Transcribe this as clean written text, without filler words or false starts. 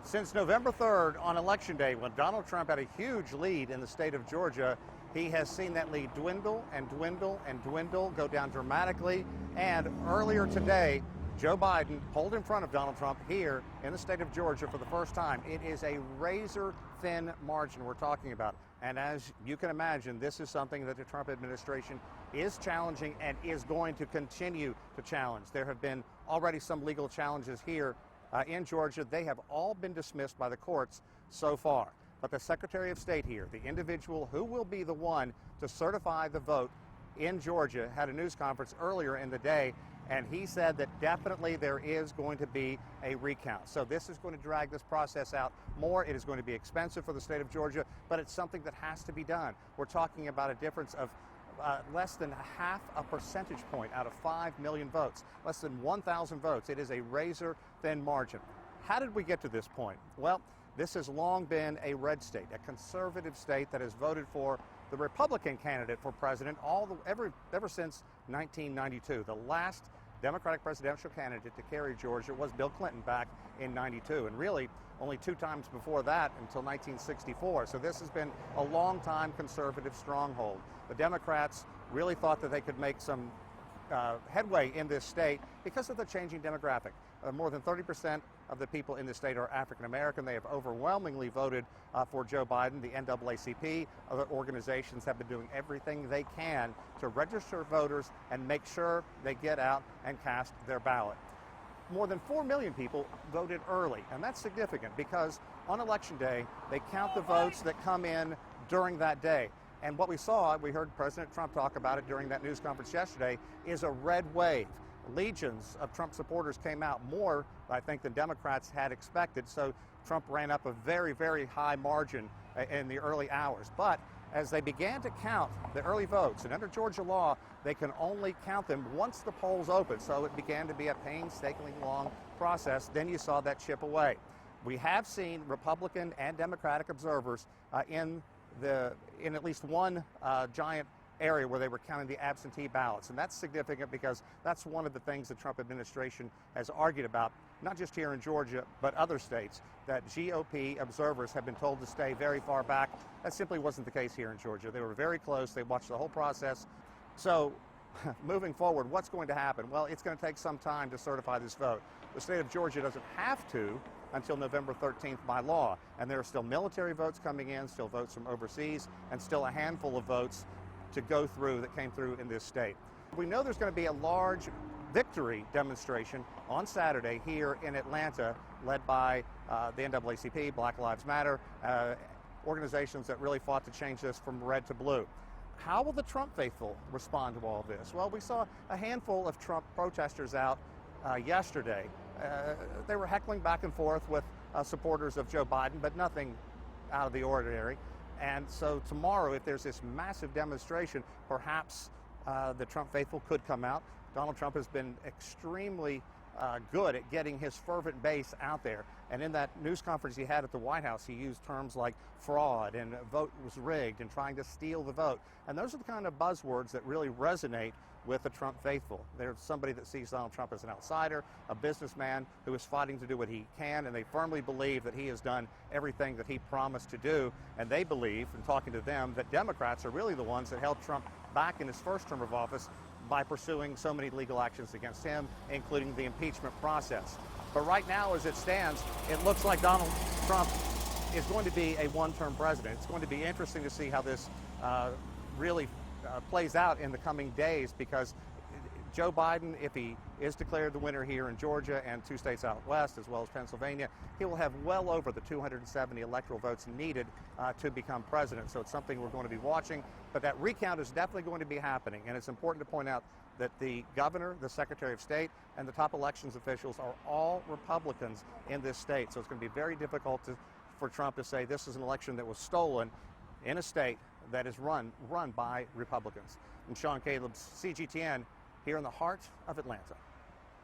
Since November 3rd on Election Day, when Donald Trump had a huge lead in the state of Georgia, he has seen that lead dwindle and dwindle and dwindle, go down dramatically. And earlier today, Joe Biden pulled in front of Donald Trump here in the state of Georgia for the first time. It is a razor-thin margin we're talking about. And as you can imagine, this is something that the Trump administration is challenging and is going to continue to challenge. There have been already some legal challenges here in Georgia. They have all been dismissed by the courts so far. But the Secretary of State here, the individual who will be the one to certify the vote in Georgia, had a news conference earlier in the day, and he said that definitely there is going to be a recount. So this is going to drag this process out more. It is going to be expensive for the state of Georgia, but it's something that has to be done. We're talking about a difference of less than half a percentage point out of 5 million votes, less than 1,000 votes. It is a razor-thin margin. How did we get to this point? Well, this has long been a red state, a conservative state that has voted for the Republican candidate for president ever since 1992. The last Democratic presidential candidate to carry Georgia was Bill Clinton back in '92, and really only 2 times before that until 1964. So this has been a long-time conservative stronghold. The Democrats really thought that they could make some headway in this state because of the changing demographic. More than 30% of the people in the state are African American. They have overwhelmingly voted for Joe Biden. The NAACP, other organizations have been doing everything they can to register voters and make sure they get out and cast their ballot. More than 4 million people voted early, and that's significant because on Election Day, they count the votes that come in during that day. And what we saw, we heard President Trump talk about it during that news conference yesterday, is a red wave. Legions of Trump supporters came out, more, I think, than Democrats had expected. So Trump ran up a very, very high margin in the early hours. But as they began to count the early votes, and under Georgia law, they can only count them once the polls open. So it began to be a painstakingly long process. Then you saw that chip away. We have seen Republican and Democratic observers in at least one giant area where they were counting the absentee ballots. And that's significant because that's one of the things the Trump administration has argued about, not just here in Georgia, but other states, that GOP observers have been told to stay very far back. That simply wasn't the case here in Georgia. They were very close. They watched the whole process. So moving forward, what's going to happen? Well, it's going to take some time to certify this vote. The state of Georgia doesn't have to until November 13th by law. And there are still military votes coming in, still votes from overseas, and still a handful of votes to go through that came through in this state. We know there's going to be a large victory demonstration on Saturday here in Atlanta, led by the NAACP, Black Lives Matter, organizations that really fought to change this from red to blue. How will the Trump faithful respond to all of this? Well, we saw a handful of Trump protesters out yesterday. They were heckling back and forth with supporters of Joe Biden, but nothing out of the ordinary. And so tomorrow, if there's this massive demonstration, perhaps the Trump faithful could come out. Donald Trump has been extremely good at getting his fervent base out there. And in that news conference he had at the White House, he used terms like fraud and vote was rigged and trying to steal the vote. And those are the kind of buzzwords that really resonate with the Trump faithful. There's somebody that sees Donald Trump as an outsider, a businessman who is fighting to do what he can, and they firmly believe that he has done everything that he promised to do. And they believe, in talking to them, that Democrats are really the ones that held Trump back in his first term of office by pursuing so many legal actions against him, including the impeachment process. But right now, as it stands, it looks like Donald Trump is going to be a one-term president. It's going to be interesting to see how this really plays out in the coming days, because Joe Biden, if he is declared the winner here in Georgia and 2 states out west, as well as Pennsylvania, he will have well over the 270 electoral votes needed to become president. So it's something we're going to be watching. But that recount is definitely going to be happening. And it's important to point out that the governor, the Secretary of State, and the top elections officials are all Republicans in this state. So it's going to be very difficult for Trump to say this is an election that was stolen in a state that is run by Republicans. And Sean Callebs, CGTN, here in the heart of Atlanta.